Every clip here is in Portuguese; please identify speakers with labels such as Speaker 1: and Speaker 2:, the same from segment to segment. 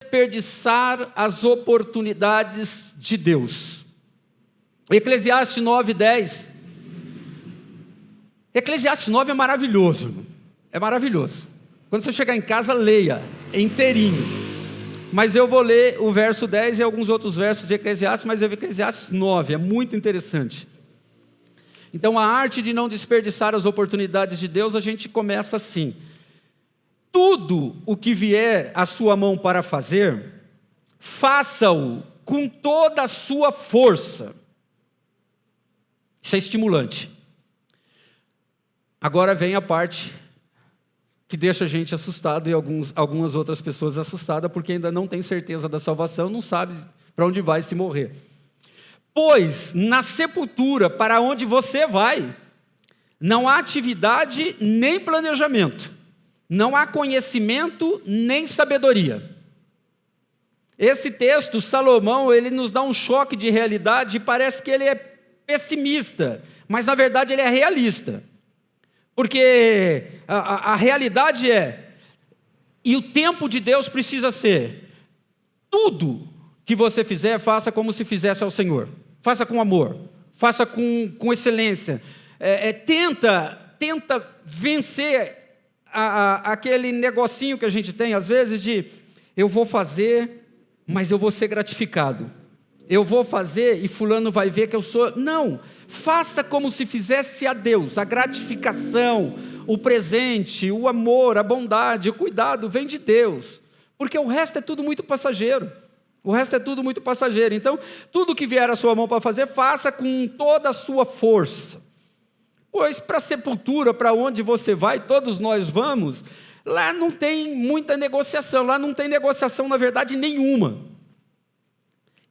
Speaker 1: desperdiçar as oportunidades de Deus. Eclesiastes 9:10. Eclesiastes 9 é maravilhoso. É maravilhoso. Quando você chegar em casa, leia inteirinho. Mas eu vou ler o verso 10 e alguns outros versos de Eclesiastes, mas eu Eclesiastes 9, é muito interessante. Então, a arte de não desperdiçar as oportunidades de Deus, a gente começa assim: tudo o que vier à sua mão para fazer, faça-o com toda a sua força. Isso é estimulante. Agora vem a parte que deixa a gente assustado e algumas outras pessoas assustadas, porque ainda não tem certeza da salvação, não sabe para onde vai se morrer. Pois na sepultura para onde você vai, não há atividade nem planejamento, não há conhecimento nem sabedoria. Esse texto, Salomão, ele nos dá um choque de realidade e parece que ele é pessimista, mas na verdade ele é realista. Porque a realidade é, e o tempo de Deus precisa ser, tudo que você fizer, faça como se fizesse ao Senhor. Faça com amor, faça com excelência. Tenta vencer aquele negocinho que a gente tem, às vezes, de eu vou fazer, mas eu vou ser gratificado. Eu vou fazer e fulano vai ver que eu sou... Não, faça como se fizesse a Deus. A gratificação, o presente, o amor, a bondade, o cuidado vem de Deus. Porque o resto é tudo muito passageiro. O resto é tudo muito passageiro. Então, tudo que vier à sua mão para fazer, faça com toda a sua força. Pois para a sepultura, para onde você vai, todos nós vamos, lá não tem muita negociação. Lá não tem negociação, na verdade, nenhuma.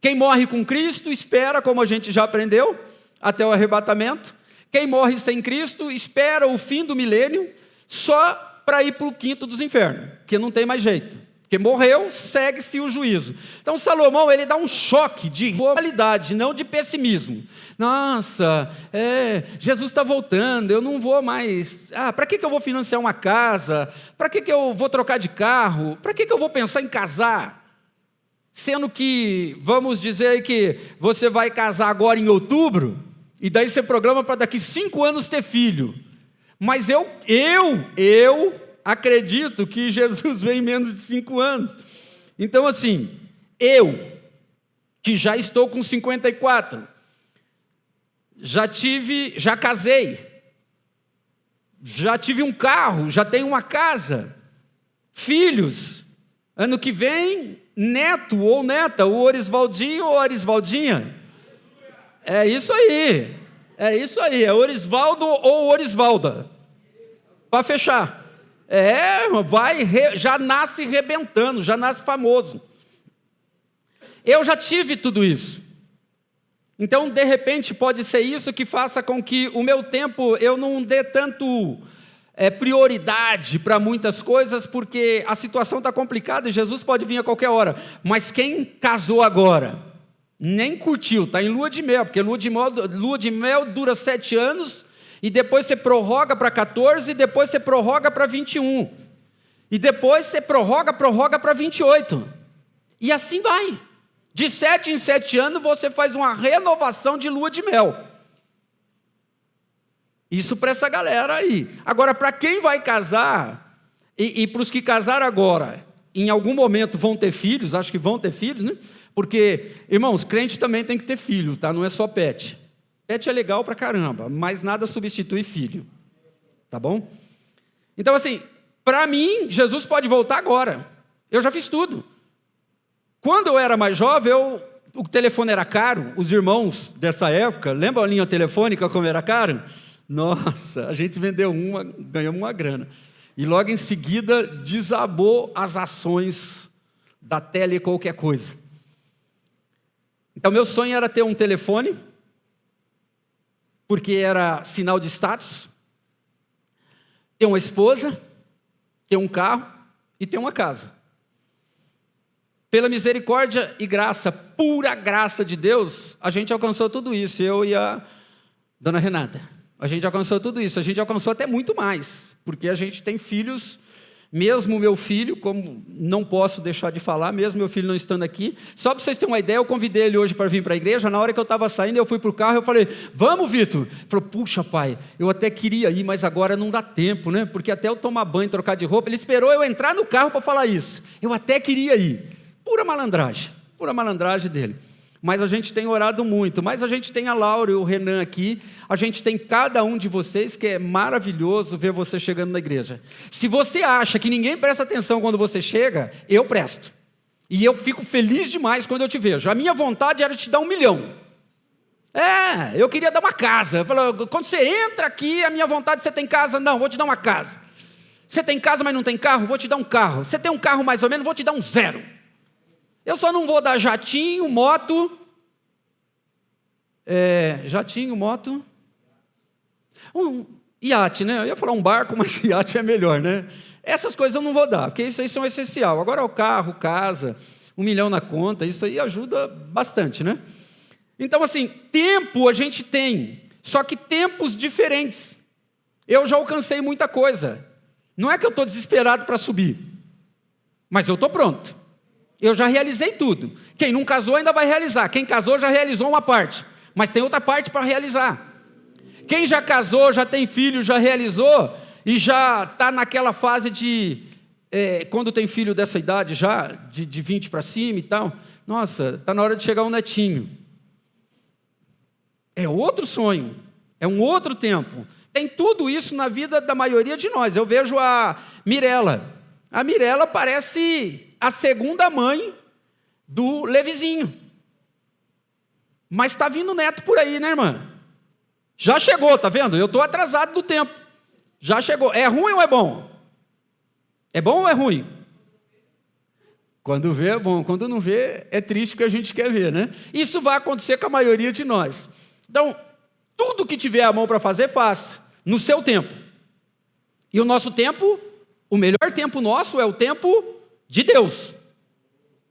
Speaker 1: Quem morre com Cristo espera, como a gente já aprendeu, até o arrebatamento. Quem morre sem Cristo espera o fim do milênio só para ir para o quinto dos infernos, porque não tem mais jeito. Porque morreu, segue-se o juízo. Então Salomão, ele dá um choque de realidade, não de pessimismo. Nossa, Jesus está voltando, eu não vou mais... para que eu vou financiar uma casa? Para que eu vou trocar de carro? Para que eu vou pensar em casar? Sendo que, vamos dizer que você vai casar agora em outubro, e daí você programa para daqui 5 anos ter filho. Mas eu acredito que Jesus vem em menos de 5 anos. Então assim, eu, que já estou com 54, já casei, já tive um carro, já tenho uma casa, filhos, ano que vem... neto ou neta, o Orisvaldinho ou Orisvaldinha. É isso aí, é Orisvaldo ou Orisvalda. Para fechar. Já nasce rebentando, já nasce famoso. Eu já tive tudo isso. Então, de repente, pode ser isso que faça com que o meu tempo, eu não dê tanto... prioridade para muitas coisas, porque a situação está complicada e Jesus pode vir a qualquer hora. Mas quem casou agora, nem curtiu, está em lua de mel, porque lua de mel dura 7 anos, e depois você prorroga para 14, e depois você prorroga para 21, e depois você prorroga para 28, e assim vai. De 7 em 7 anos você faz uma renovação de lua de mel. Isso para essa galera aí. Agora, para quem vai casar, e para os que casaram agora, em algum momento vão ter filhos, acho que vão ter filhos, né? Porque, irmãos, crente também tem que ter filho, tá? Não é só pet. Pet é legal pra caramba, mas nada substitui filho. Tá bom? Então, assim, para mim, Jesus pode voltar agora. Eu já fiz tudo. Quando eu era mais jovem, o telefone era caro, os irmãos dessa época, lembra a linha telefônica como era caro? Nossa, a gente vendeu uma, ganhamos uma grana. E logo em seguida desabou as ações da tele qualquer coisa. Então meu sonho era ter um telefone, porque era sinal de status, ter uma esposa, ter um carro e ter uma casa. Pela misericórdia e graça, pura graça de Deus, a gente alcançou tudo isso, eu e a dona Renata. A gente alcançou tudo isso, a gente alcançou até muito mais, porque a gente tem filhos Mesmo meu filho, como não posso deixar de falar, mesmo meu filho não estando aqui, só para vocês terem uma ideia, eu convidei ele hoje para vir para a igreja. Na hora que eu estava saindo, eu fui para o carro, eu falei, vamos, Vitor? Ele falou, puxa, pai, eu até queria ir, mas agora não dá tempo, né? Porque até eu tomar banho, trocar de roupa, ele esperou eu entrar no carro para falar isso. Eu até queria ir. Pura malandragem dele. Mas a gente tem orado muito, mas a gente tem a Laura e o Renan aqui, a gente tem cada um de vocês, que é maravilhoso ver você chegando na igreja. Se você acha que ninguém presta atenção quando você chega, eu presto. E eu fico feliz demais quando eu te vejo. A minha vontade era te dar 1 milhão. Eu queria dar uma casa. Eu falo, quando você entra aqui, a minha vontade, você tem casa? Não, vou te dar uma casa. Você tem casa, mas não tem carro? Vou te dar um carro. Você tem um carro mais ou menos? Vou te dar um 0. Eu só não vou dar jatinho, moto, iate, né? Eu ia falar um barco, mas iate é melhor, né? Essas coisas eu não vou dar, porque isso aí são essencial. Agora o carro, casa, 1 milhão na conta, isso aí ajuda bastante, né? Então, assim, tempo a gente tem, só que tempos diferentes. Eu já alcancei muita coisa. Não é que eu estou desesperado para subir, mas eu estou pronto. Eu já realizei tudo. Quem não casou ainda vai realizar. Quem casou já realizou uma parte, mas tem outra parte para realizar. Quem já casou, já tem filho, já realizou e já está naquela fase de, quando tem filho dessa idade já, de 20 para cima e tal, nossa, está na hora de chegar um netinho. É outro sonho, é um outro tempo. Tem tudo isso na vida da maioria de nós. Eu vejo a Mirella. A Mirella parece a segunda mãe do Levizinho. Mas está vindo neto por aí, né, irmã? Já chegou, tá vendo? Eu estou atrasado do tempo. Já chegou. É ruim ou é bom? É bom ou é ruim? Quando vê é bom, quando não vê é triste, que a gente quer ver, né? Isso vai acontecer com a maioria de nós. Então, tudo que tiver a mão para fazer, faça, no seu tempo. E o nosso tempo, o melhor tempo nosso é o tempo de Deus.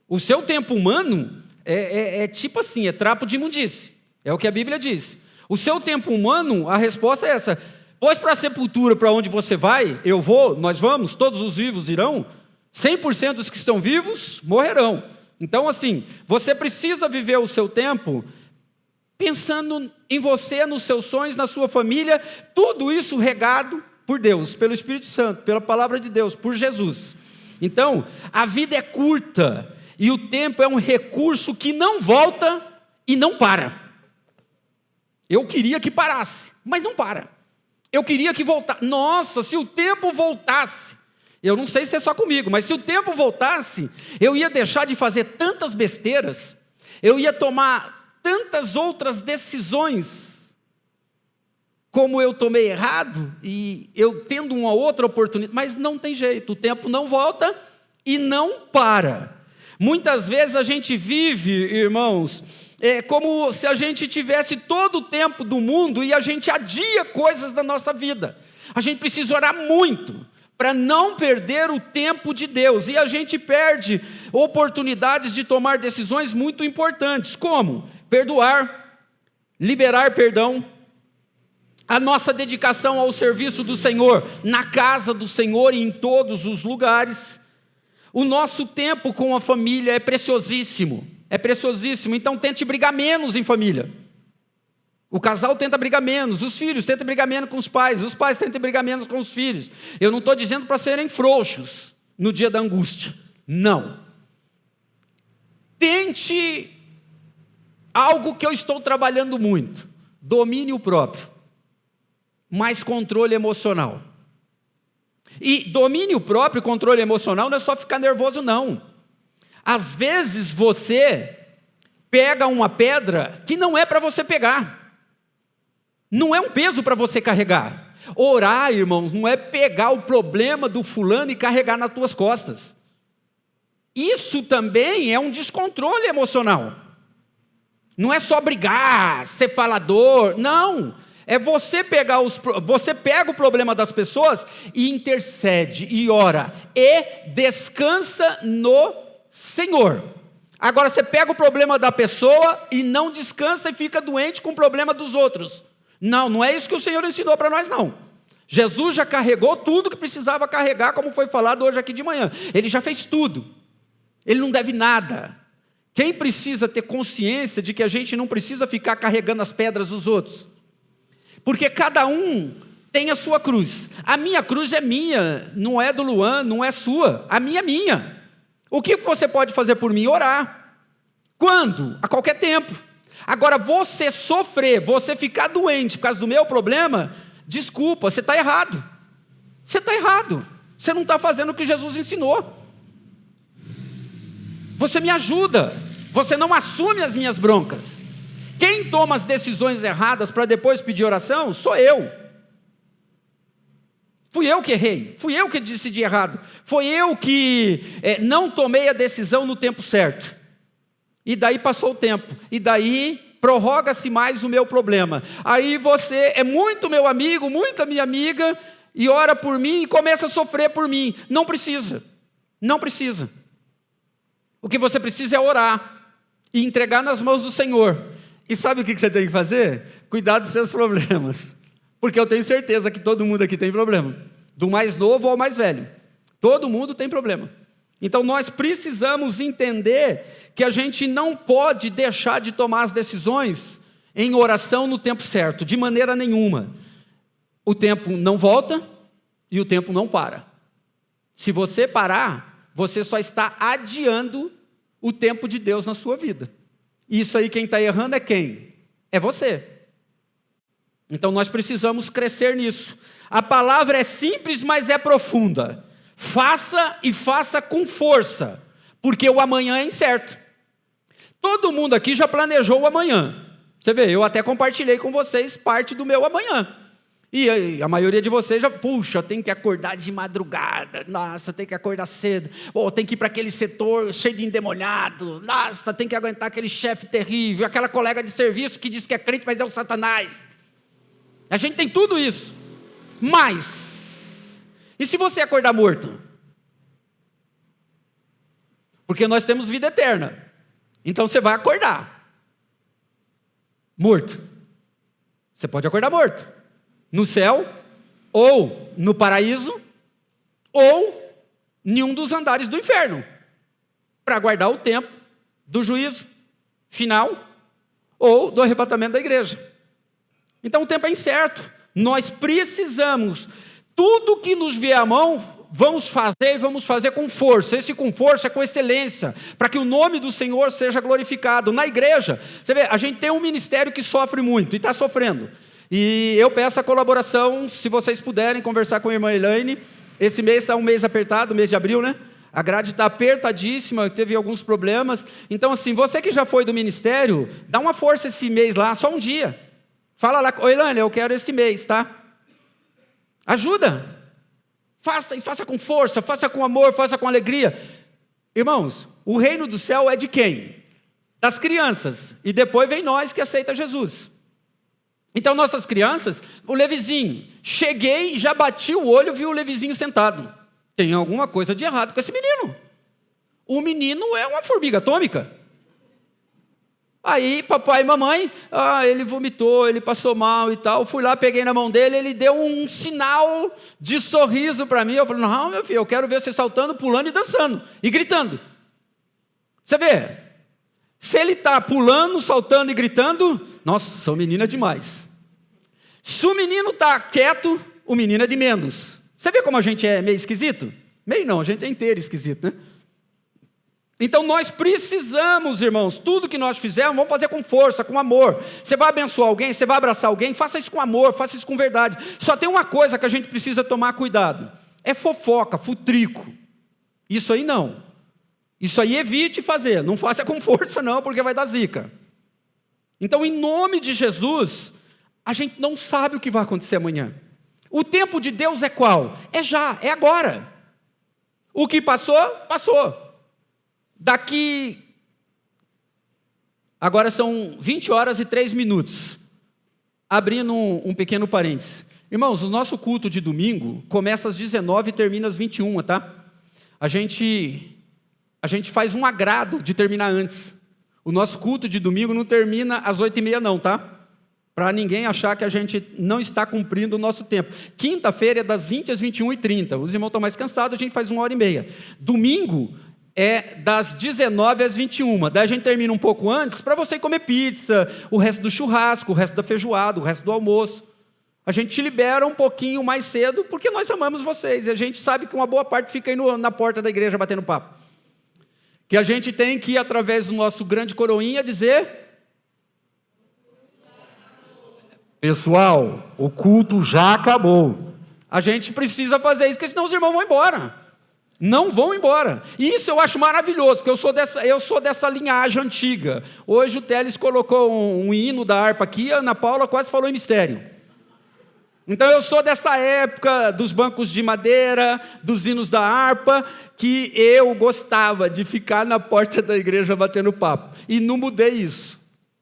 Speaker 1: O seu tempo humano é tipo assim, é trapo de imundície. É o que a Bíblia diz. O seu tempo humano, a resposta é essa. Pois para a sepultura, para onde você vai, eu vou, nós vamos, todos os vivos irão, 100% dos que estão vivos morrerão. Então, assim, você precisa viver o seu tempo pensando em você, nos seus sonhos, na sua família, tudo isso regado por Deus, pelo Espírito Santo, pela palavra de Deus, por Jesus. Então, a vida é curta e o tempo é um recurso que não volta e não para. Eu queria que parasse, mas não para. Eu queria que voltasse. Nossa, se o tempo voltasse, eu não sei se é só comigo, mas se o tempo voltasse, eu ia deixar de fazer tantas besteiras, eu ia tomar tantas outras decisões, como eu tomei errado, e eu tendo uma outra oportunidade, mas não tem jeito, o tempo não volta e não para. Muitas vezes a gente vive, irmãos, como se a gente tivesse todo o tempo do mundo e a gente adia coisas da nossa vida. A gente precisa orar muito para não perder o tempo de Deus, e a gente perde oportunidades de tomar decisões muito importantes, como perdoar, liberar perdão, a nossa dedicação ao serviço do Senhor, na casa do Senhor e em todos os lugares. O nosso tempo com a família é preciosíssimo, então tente brigar menos em família. O casal tenta brigar menos, os filhos tentam brigar menos com os pais tentam brigar menos com os filhos. Eu não estou dizendo para serem frouxos no dia da angústia, não. Tente algo que eu estou trabalhando muito, domínio próprio, mais controle emocional. E domínio próprio, controle emocional, não é só ficar nervoso, não. Às vezes você pega uma pedra que não é para você pegar. Não é um peso para você carregar. Orar, irmãos, não é pegar o problema do fulano e carregar nas tuas costas. Isso também é um descontrole emocional. Não é só brigar, ser falador, não. É você você pega o problema das pessoas e intercede, e ora, e descansa no Senhor. Agora você pega o problema da pessoa e não descansa e fica doente com o problema dos outros. Não é isso que o Senhor ensinou para nós, não. Jesus já carregou tudo que precisava carregar, como foi falado hoje aqui de manhã. Ele já fez tudo. Ele não deve nada. Quem precisa ter consciência de que a gente não precisa ficar carregando as pedras dos outros? Porque cada um tem a sua cruz. A minha cruz é minha, não é do Luan, não é sua. A minha é minha. O que você pode fazer por mim? Orar. Quando? A qualquer tempo. Agora, você sofrer, você ficar doente por causa do meu problema, desculpa, você está errado. Você está errado. Você não está fazendo o que Jesus ensinou. Você me ajuda. Você não assume as minhas broncas. Quem toma as decisões erradas para depois pedir oração, sou eu. Fui eu que errei. Fui eu que decidi errado. Foi eu que não tomei a decisão no tempo certo. E daí passou o tempo. E daí prorroga-se mais o meu problema. Aí você é muito meu amigo, muita minha amiga, e ora por mim e começa a sofrer por mim. Não precisa. Não precisa. O que você precisa é orar e entregar nas mãos do Senhor. E sabe o que você tem que fazer? Cuidar dos seus problemas. Porque eu tenho certeza que todo mundo aqui tem problema. Do mais novo ao mais velho. Todo mundo tem problema. Então nós precisamos entender que a gente não pode deixar de tomar as decisões em oração no tempo certo, de maneira nenhuma. O tempo não volta e o tempo não para. Se você parar, você só está adiando o tempo de Deus na sua vida. Isso aí quem está errando é quem? É você. Então nós precisamos crescer nisso. A palavra é simples, mas é profunda. Faça e faça com força, porque o amanhã é incerto. Todo mundo aqui já planejou o amanhã. Você vê, eu até compartilhei com vocês parte do meu amanhã. E a maioria de vocês já, puxa, tem que acordar de madrugada, nossa, tem que acordar cedo, ou tem que ir para aquele setor cheio de endemoniado, nossa, tem que aguentar aquele chefe terrível, aquela colega de serviço que diz que é crente, mas é o Satanás. A gente tem tudo isso. Mas, e se você acordar morto? Porque nós temos vida eterna. Então você vai acordar morto. Você pode acordar morto. No céu, ou no paraíso, ou em um dos andares do inferno. Para aguardar o tempo do juízo final, ou do arrebatamento da igreja. Então o tempo é incerto. Nós precisamos, tudo que nos vier à mão, vamos fazer com força. Esse com força é com excelência, para que o nome do Senhor seja glorificado. Na igreja, você vê, a gente tem um ministério que sofre muito, e está sofrendo. E eu peço a colaboração, se vocês puderem conversar com a irmã Elaine. Esse mês está um mês apertado, mês de abril, né? A grade está apertadíssima, teve alguns problemas. Então assim, você que já foi do ministério, dá uma força esse mês lá, só um dia. Fala lá, ô Elaine, eu quero esse mês, tá? Ajuda. Faça, e faça com força, faça com amor, faça com alegria. Irmãos, o reino do céu é de quem? Das crianças. E depois vem nós que aceita Jesus. Então nossas crianças, o Levizinho, cheguei, já bati o olho, vi o Levizinho sentado. Tem alguma coisa de errado com esse menino. O menino é uma formiga atômica. Aí papai e mamãe, ele vomitou, ele passou mal e tal. Fui lá, peguei na mão dele, ele deu um sinal de sorriso para mim. Eu falei, não, meu filho, eu quero ver você saltando, pulando e dançando, e gritando. Você vê, se ele está pulando, saltando e gritando, nossa, o menino é demais. Se o menino está quieto, o menino é de menos. Você vê como a gente é meio esquisito? Meio não, a gente é inteiro esquisito, né? Então nós precisamos, irmãos, tudo que nós fizermos, vamos fazer com força, com amor. Você vai abençoar alguém, você vai abraçar alguém, faça isso com amor, faça isso com verdade. Só tem uma coisa que a gente precisa tomar cuidado, é fofoca, futrico. Isso aí não. Isso aí evite fazer, não faça com força não, porque vai dar zica. Então em nome de Jesus, a gente não sabe o que vai acontecer amanhã. O tempo de Deus é qual? É já, é agora. O que passou, passou. Daqui, agora são 20 horas e 3 minutos, abrindo um pequeno parênteses. Irmãos, o nosso culto de domingo começa às 19 e termina às 21, tá? A gente faz um agrado de terminar antes. O nosso culto de domingo não termina às 8h30 não, tá? para ninguém achar que a gente não está cumprindo o nosso tempo. Quinta-feira é das 20 às 21h30. Os irmãos estão mais cansados, a gente faz 1h30. Domingo é das 19 às 21. Daí a gente termina um pouco antes para você comer pizza, o resto do churrasco, o resto da feijoada, o resto do almoço. A gente te libera um pouquinho mais cedo porque nós amamos vocês. E a gente sabe que uma boa parte fica aí na porta da igreja batendo papo. Que a gente tem que ir através do nosso grande coroinha dizer: pessoal, o culto já acabou. A gente precisa fazer isso, porque senão os irmãos vão embora. Não vão embora. E isso eu acho maravilhoso, porque eu sou dessa linhagem antiga. Hoje o Teles colocou um hino da harpa aqui, a Ana Paula quase falou em mistério. Então eu sou dessa época dos bancos de madeira, dos hinos da harpa, que eu gostava de ficar na porta da igreja batendo papo. E não mudei isso.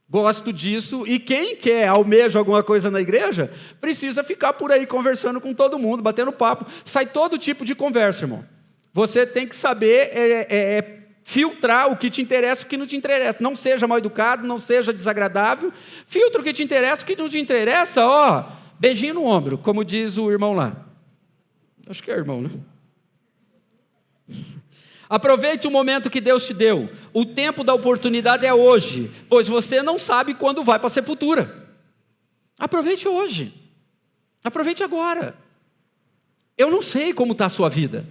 Speaker 1: Gosto disso, e quem quer, almeja alguma coisa na igreja, precisa ficar por aí conversando com todo mundo, batendo papo. Sai todo tipo de conversa, irmão. Você tem que saber filtrar o que te interessa e o que não te interessa. Não seja mal educado, não seja desagradável. Filtra o que te interessa, o que não te interessa, beijinho no ombro, como diz o irmão lá. Acho que é irmão, né? Aproveite o momento que Deus te deu. O tempo da oportunidade é hoje, pois você não sabe quando vai para a sepultura. Aproveite hoje. Aproveite agora. Eu não sei como está a sua vida.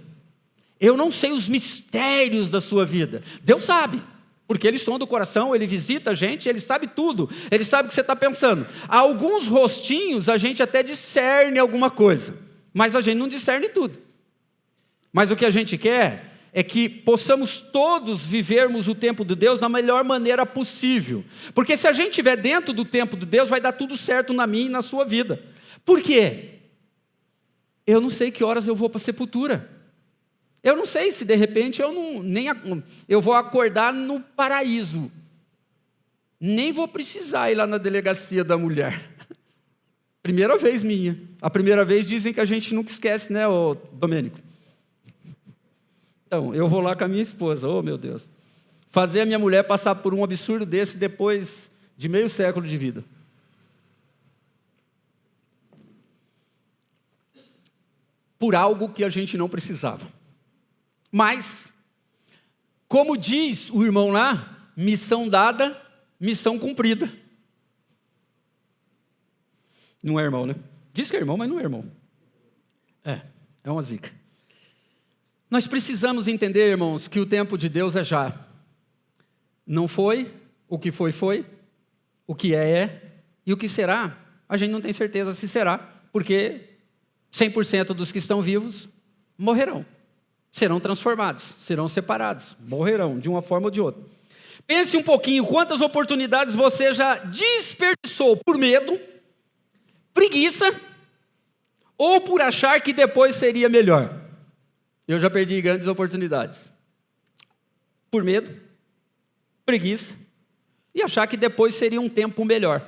Speaker 1: Eu não sei os mistérios da sua vida. Deus sabe, porque Ele sonda o coração, Ele visita a gente, Ele sabe tudo. Ele sabe o que você está pensando. Alguns rostinhos a gente até discerne alguma coisa, mas a gente não discerne tudo. Mas o que a gente quer é que possamos todos vivermos o tempo de Deus da melhor maneira possível. Porque se a gente estiver dentro do tempo de Deus, vai dar tudo certo na minha e na sua vida. Por quê? Eu não sei que horas eu vou para a sepultura. Eu não sei se de repente eu vou acordar no paraíso. Nem vou precisar ir lá na delegacia da mulher. Primeira vez minha. A primeira vez dizem que a gente nunca esquece, né, Domênico? Então, eu vou lá com a minha esposa, meu Deus. Fazer a minha mulher passar por um absurdo desse depois de meio século de vida. Por algo que a gente não precisava. Mas, como diz o irmão lá, missão dada, missão cumprida. Não é irmão, né? Diz que é irmão, mas não é irmão. É uma zica. Nós precisamos entender, irmãos, que o tempo de Deus é já. Não foi, o que foi, o que é, e o que será, a gente não tem certeza se será, porque 100% dos que estão vivos morrerão. Serão transformados, serão separados, morrerão de uma forma ou de outra. Pense um pouquinho, quantas oportunidades você já desperdiçou por medo, preguiça, ou por achar que depois seria melhor. Eu já perdi grandes oportunidades. Por medo, preguiça, e achar que depois seria um tempo melhor.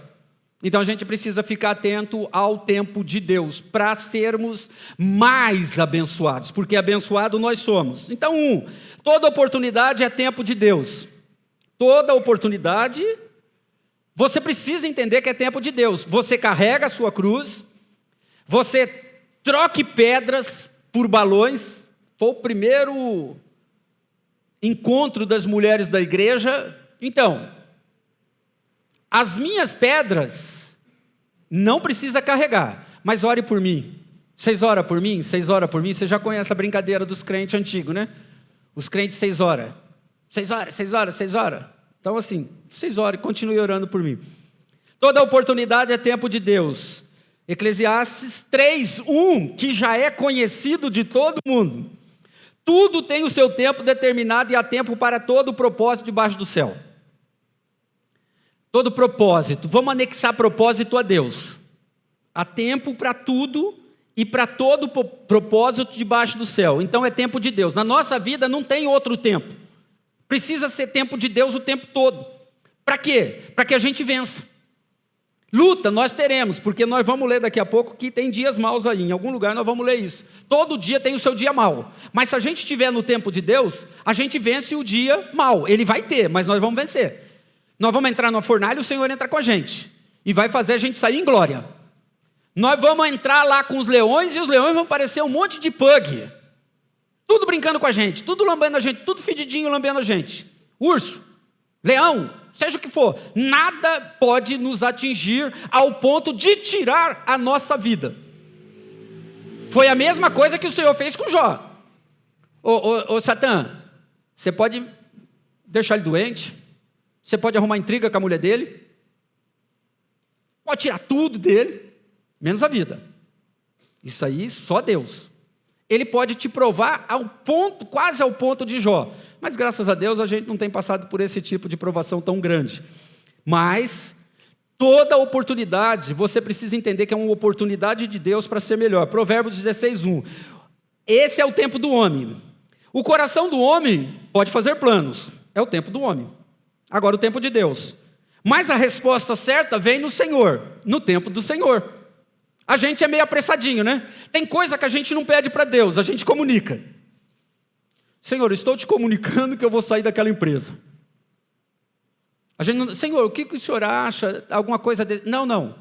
Speaker 1: Então a gente precisa ficar atento ao tempo de Deus, para sermos mais abençoados, porque abençoado nós somos. Então, toda oportunidade é tempo de Deus. Toda oportunidade, você precisa entender que é tempo de Deus. Você carrega a sua cruz, você troque pedras por balões. Foi o primeiro encontro das mulheres da igreja. Então, as minhas pedras não precisa carregar, mas ore por mim. Vocês oram por mim? Vocês oram por mim? Você já conhece a brincadeira dos crentes antigos, né? Os crentes 6 horas. 6 horas, 6 horas, 6 horas. Então assim, 6 horas, continue orando por mim. Toda oportunidade é tempo de Deus. Eclesiastes 3:1, que já é conhecido de todo mundo. Tudo tem o seu tempo determinado e há tempo para todo o propósito debaixo do céu. Todo propósito. Vamos anexar propósito a Deus. Há tempo para tudo e para todo propósito debaixo do céu. Então é tempo de Deus. Na nossa vida não tem outro tempo. Precisa ser tempo de Deus o tempo todo. Para quê? Para que a gente vença. Luta nós teremos, porque nós vamos ler daqui a pouco que tem dias maus aí, em algum lugar nós vamos ler isso. Todo dia tem o seu dia mau, mas se a gente estiver no tempo de Deus, a gente vence o dia mau. Ele vai ter, mas nós vamos vencer. Nós vamos entrar numa fornalha e o Senhor entra com a gente. e vai fazer a gente sair em glória. Nós vamos entrar lá com os leões, e os leões vão parecer um monte de pug, tudo brincando com a gente, tudo lambendo a gente, tudo fedidinho lambendo a gente. Urso, leão, seja o que for, nada pode nos atingir ao ponto de tirar a nossa vida. Foi a mesma coisa que o Senhor fez com Jó. Ô Satã, você pode deixar ele doente, você pode arrumar intriga com a mulher dele, pode tirar tudo dele, menos a vida. Isso aí só Deus. Ele pode te provar ao ponto, quase ao ponto de Jó. Mas graças a Deus a gente não tem passado por esse tipo de provação tão grande. Mas toda oportunidade, você precisa entender que é uma oportunidade de Deus para ser melhor. Provérbios 16:1. Esse é o tempo do homem. O coração do homem pode fazer planos. É o tempo do homem. Agora o tempo de Deus. Mas a resposta certa vem no Senhor, no tempo do Senhor. A gente é meio apressadinho, né? Tem coisa que a gente não pede para Deus, a gente comunica. Senhor, estou te comunicando que eu vou sair daquela empresa. A gente não, Senhor, o que o Senhor acha? Alguma coisa desse? Não.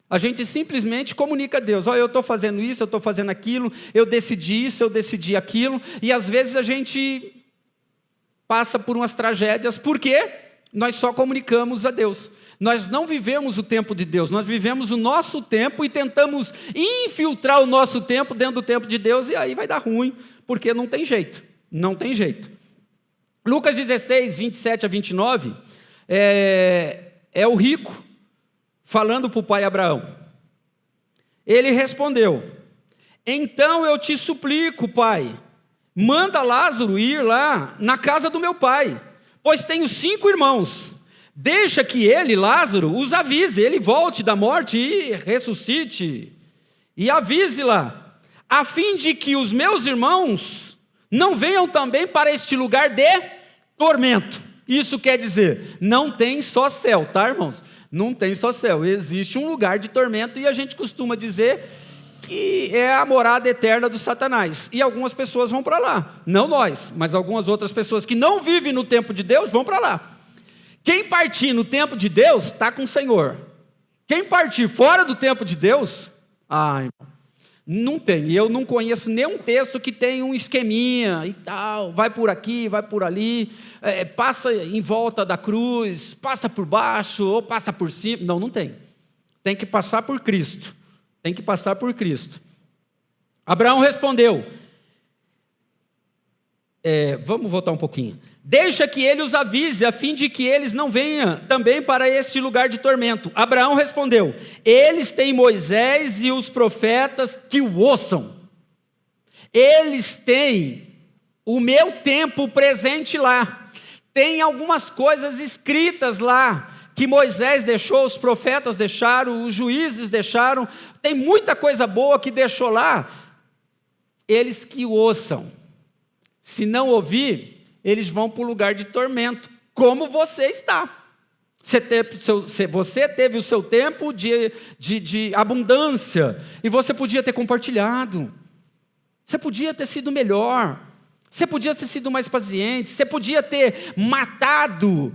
Speaker 1: A gente simplesmente comunica a Deus. Olha, eu estou fazendo isso, eu estou fazendo aquilo, eu decidi isso, eu decidi aquilo. E às vezes a gente passa por umas tragédias. Por quê? Nós só comunicamos a Deus. Nós não vivemos o tempo de Deus, nós vivemos o nosso tempo e tentamos infiltrar o nosso tempo dentro do tempo de Deus, e aí vai dar ruim, porque não tem jeito, não tem jeito. Lucas 16, 27 a 29, é o rico falando para o pai Abraão. Ele respondeu: então eu te suplico, pai, manda Lázaro ir lá na casa do meu pai, pois tenho 5 irmãos. Deixa que ele, Lázaro, os avise, ele volte da morte e ressuscite, e avise lá, a fim de que os meus irmãos não venham também para este lugar de tormento. Isso quer dizer, não tem só céu, tá, irmãos? Não tem só céu, existe um lugar de tormento, e a gente costuma dizer que é a morada eterna do Satanás, e algumas pessoas vão para lá, não nós, mas algumas outras pessoas que não vivem no tempo de Deus vão para lá. Quem partir no tempo de Deus, está com o Senhor. Quem partir fora do tempo de Deus, não tem. E eu não conheço nenhum texto que tenha um esqueminha e tal, vai por aqui, vai por ali, passa em volta da cruz, passa por baixo ou passa por cima. Não tem. Tem que passar por Cristo. Tem que passar por Cristo. Abraão respondeu, vamos voltar um pouquinho. Deixa que ele os avise, a fim de que eles não venham também para este lugar de tormento. Abraão respondeu, eles têm Moisés e os profetas que o ouçam. Eles têm o meu tempo presente lá. Tem algumas coisas escritas lá, que Moisés deixou, os profetas deixaram, os juízes deixaram. Tem muita coisa boa que deixou lá. Eles que o ouçam. Se não ouvir, eles vão para o lugar de tormento, como você está. Você teve o seu tempo de abundância, e você podia ter compartilhado, você podia ter sido melhor, você podia ter sido mais paciente, você podia ter matado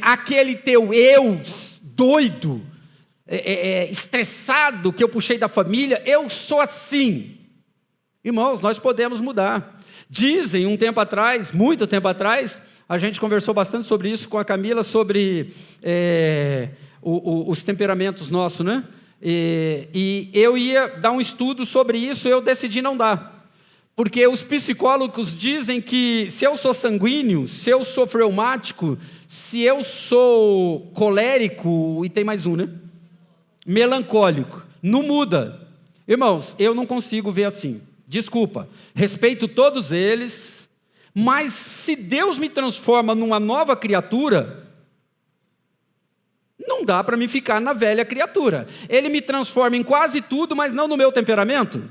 Speaker 1: aquele teu eu doido, estressado, que eu puxei da família. Eu sou assim. Irmãos, nós podemos mudar. Dizem, um tempo atrás, muito tempo atrás, a gente conversou bastante sobre isso com a Camila, sobre os temperamentos nossos, né? E eu ia dar um estudo sobre isso, eu decidi não dar. Porque os psicólogos dizem que se eu sou sanguíneo, se eu sou fleumático, se eu sou colérico, e tem mais um, né? Melancólico, não muda. Irmãos, eu não consigo ver assim. Desculpa, respeito todos eles, mas se Deus me transforma numa nova criatura, não dá para me ficar na velha criatura. Ele me transforma em quase tudo, mas não no meu temperamento.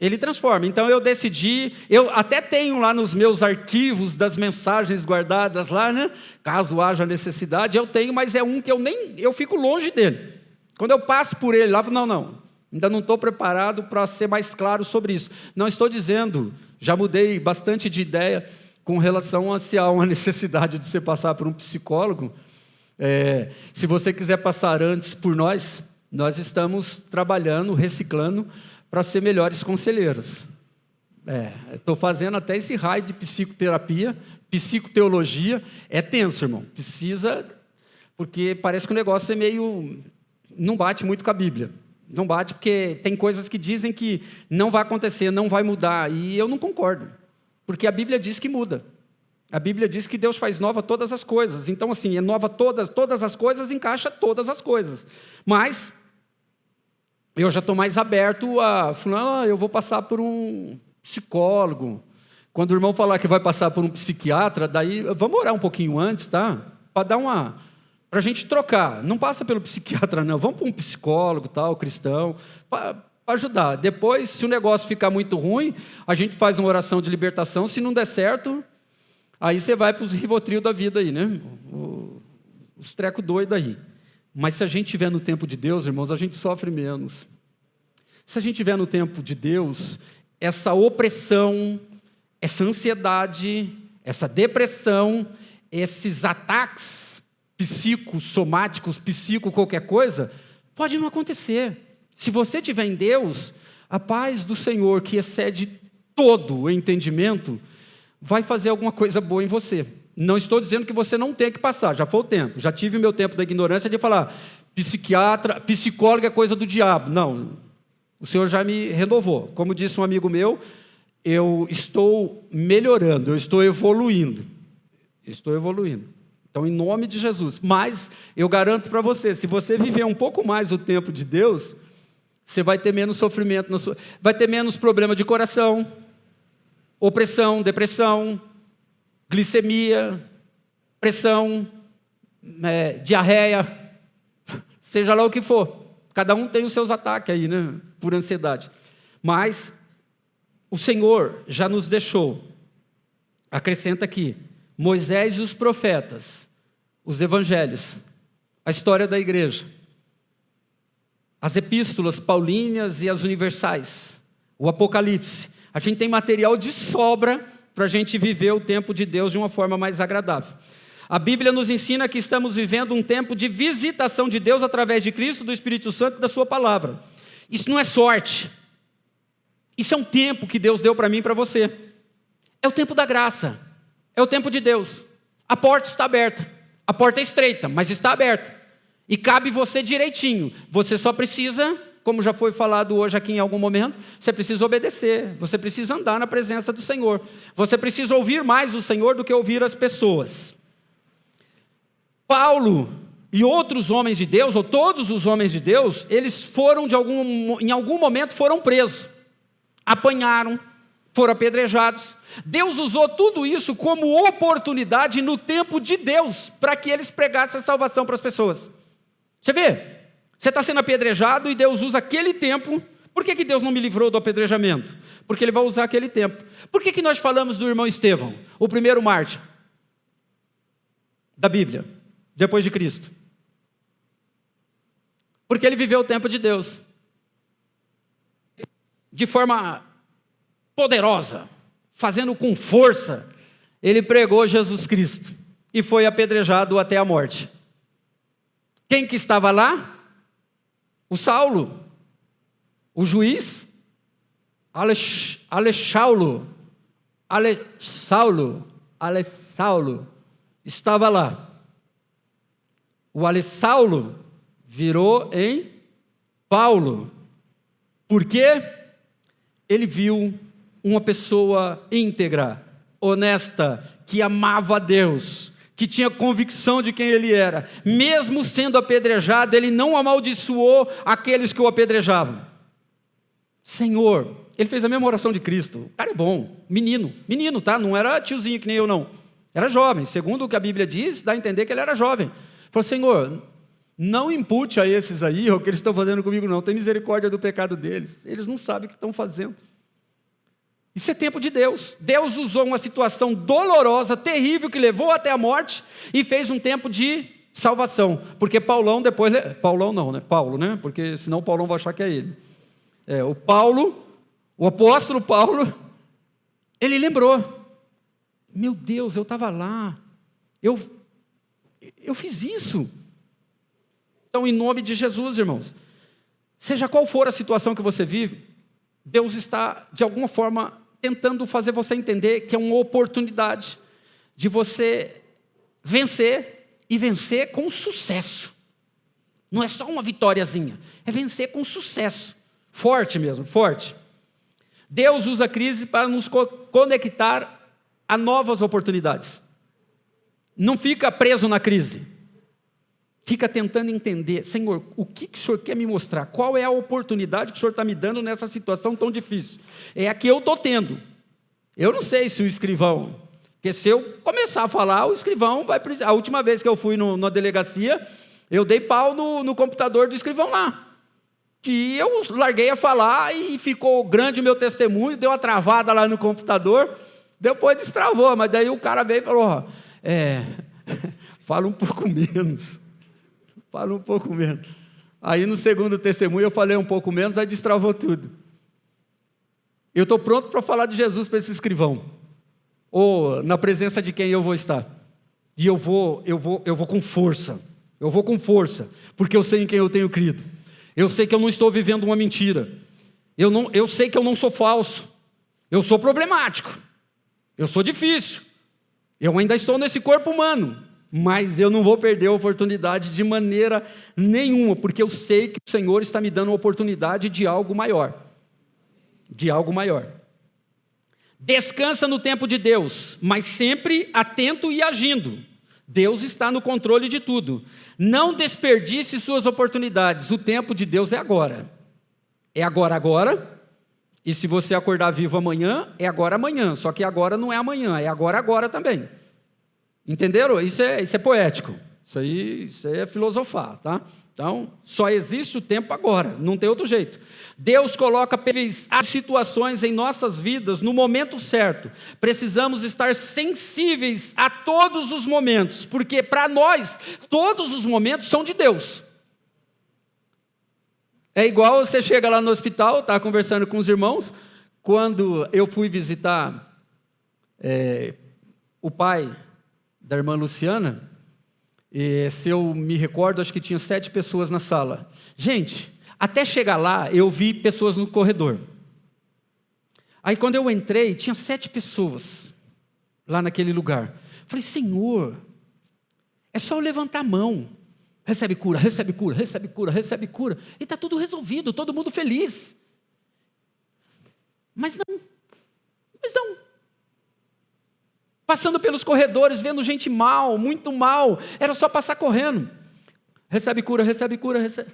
Speaker 1: Ele transforma. Então eu decidi, eu até tenho lá nos meus arquivos das mensagens guardadas lá, né? Caso haja necessidade, eu tenho, mas é um que eu fico longe dele. Quando eu passo por ele lá, não. Ainda não estou preparado para ser mais claro sobre isso. Não estou dizendo, já mudei bastante de ideia com relação a se há uma necessidade de você passar por um psicólogo. Se você quiser passar antes por nós, nós estamos trabalhando, reciclando, para ser melhores conselheiros. Estou fazendo até esse raio de psicoterapia, psicoteologia, é tenso, irmão, precisa, porque parece que o negócio é meio, não bate muito com a Bíblia, não bate porque tem coisas que dizem que não vai acontecer, não vai mudar, e eu não concordo, porque a Bíblia diz que muda, a Bíblia diz que Deus faz nova todas as coisas, então assim, é nova todas as coisas, encaixa todas as coisas, mas eu já estou mais aberto a falar, eu vou passar por um psicólogo. Quando o irmão falar que vai passar por um psiquiatra, daí vamos orar um pouquinho antes, tá? Para a gente trocar. Não passa pelo psiquiatra, não. Vamos para um psicólogo, tal, cristão, para ajudar. Depois, se o negócio ficar muito ruim, a gente faz uma oração de libertação. Se não der certo, aí você vai para os Rivotril da vida aí, né? Os trecos doidos aí. Mas se a gente estiver no tempo de Deus, irmãos, a gente sofre menos. Se a gente estiver no tempo de Deus, essa opressão, essa ansiedade, essa depressão, esses ataques psicossomáticos, qualquer coisa, pode não acontecer. Se você estiver em Deus, a paz do Senhor, que excede todo o entendimento, vai fazer alguma coisa boa em você. Não estou dizendo que você não tem que passar, já foi o tempo. Já tive o meu tempo da ignorância de falar, psicólogo é coisa do diabo. Não, o Senhor já me renovou. Como disse um amigo meu, eu estou melhorando, eu estou evoluindo. Então, em nome de Jesus. Mas, eu garanto para você, se você viver um pouco mais o tempo de Deus, você vai ter menos sofrimento, vai ter menos problema de coração, opressão, depressão, glicemia, pressão, diarreia, seja lá o que for. Cada um tem os seus ataques aí, né? Por ansiedade. Mas o Senhor já nos deixou, acrescenta aqui, Moisés e os profetas, os evangelhos, a história da igreja, as epístolas paulíneas e as universais, o Apocalipse. A gente tem material de sobra para a gente viver o tempo de Deus de uma forma mais agradável. A Bíblia nos ensina que estamos vivendo um tempo de visitação de Deus através de Cristo, do Espírito Santo e da sua palavra. Isso não é sorte. Isso é um tempo que Deus deu para mim e para você. É o tempo da graça. É o tempo de Deus. A porta está aberta. A porta é estreita, mas está aberta. E cabe você direitinho. Você só precisa, como já foi falado hoje aqui em algum momento, você precisa obedecer. Você precisa andar na presença do Senhor. Você precisa ouvir mais o Senhor do que ouvir as pessoas. Paulo e outros homens de Deus, ou todos os homens de Deus, eles foram em algum momento foram presos, apanharam, foram apedrejados. Deus usou tudo isso como oportunidade no tempo de Deus, para que eles pregassem a salvação para as pessoas. Você vê? Você está sendo apedrejado e Deus usa aquele tempo. Por que Deus não me livrou do apedrejamento? Porque Ele vai usar aquele tempo. Por que nós falamos do irmão Estevão, o primeiro mártir da Bíblia, depois de Cristo? Porque ele viveu o tempo de Deus, de forma poderosa, fazendo com força. Ele pregou Jesus Cristo e foi apedrejado até a morte. Quem que estava lá? O Saulo, o juiz, Saulo estava lá. O Saulo virou em Paulo. Por quê? Ele viu uma pessoa íntegra, honesta, que amava a Deus, que tinha convicção de quem ele era. Mesmo sendo apedrejado, ele não amaldiçoou aqueles que o apedrejavam. Senhor, ele fez a mesma oração de Cristo. O cara é bom, menino, tá? Não era tiozinho que nem eu, não. Era jovem, segundo o que a Bíblia diz, dá a entender que ele era jovem. Falou, Senhor, não impute a esses aí o que eles estão fazendo comigo, não. Tem misericórdia do pecado deles. Eles não sabem o que estão fazendo. Isso é tempo de Deus. Deus usou uma situação dolorosa, terrível, que levou até a morte e fez um tempo de salvação. Porque Paulão depois... Paulão não, né? Paulo, né? Porque senão Paulão vai achar que é ele. O apóstolo Paulo, ele lembrou. Meu Deus, eu estava lá. eu fiz isso. Então, em nome de Jesus, irmãos, seja qual for a situação que você vive, Deus está, de alguma forma, tentando fazer você entender que é uma oportunidade de você vencer, e vencer com sucesso. Não é só uma vitóriazinha, é vencer com sucesso. Forte mesmo, forte. Deus usa a crise para nos conectar a novas oportunidades. Não fica preso na crise. Fica tentando entender, Senhor, o que o Senhor quer me mostrar? Qual é a oportunidade que o Senhor está me dando nessa situação tão difícil? É a que eu estou tendo. Eu não sei se o escrivão, porque se eu começar a falar, o escrivão vai... A última vez que eu fui na delegacia, eu dei pau no computador do escrivão lá. Que eu larguei a falar e ficou grande o meu testemunho, deu uma travada lá no computador, depois destravou, mas daí o cara veio e falou, fala um pouco menos. Fala um pouco menos. Aí no segundo testemunho eu falei um pouco menos, aí destravou tudo. Eu estou pronto para falar de Jesus para esse escrivão, ou na presença de quem eu vou estar. E eu vou com força. Eu vou com força, porque eu sei em quem eu tenho crido. Eu sei que eu não estou vivendo uma mentira. Eu sei que eu não sou falso. Eu sou problemático. Eu sou difícil. Eu ainda estou nesse corpo humano. Mas eu não vou perder a oportunidade de maneira nenhuma, porque eu sei que o Senhor está me dando a oportunidade de algo maior. De algo maior. Descansa no tempo de Deus, mas sempre atento e agindo. Deus está no controle de tudo. Não desperdice suas oportunidades. O tempo de Deus é agora. É agora. E se você acordar vivo amanhã, é amanhã. Só que agora não é amanhã, é agora também. Entenderam? Isso é poético. Isso aí é filosofar, tá? Então, só existe o tempo agora, não tem outro jeito. Deus coloca as situações em nossas vidas no momento certo. Precisamos estar sensíveis a todos os momentos, porque para nós, todos os momentos são de Deus. É igual você chega lá no hospital, está conversando com os irmãos, quando eu fui visitar o pai da irmã Luciana, se eu me recordo, acho que tinha 7 pessoas na sala. Gente, até chegar lá, eu vi pessoas no corredor. Aí quando eu entrei, tinha 7 pessoas lá naquele lugar. Falei, Senhor, é só eu levantar a mão. Recebe cura, recebe cura, recebe cura, recebe cura. E está tudo resolvido, todo mundo feliz. Mas não. Passando pelos corredores, vendo gente mal, muito mal, era só passar correndo. Recebe cura, recebe cura, recebe...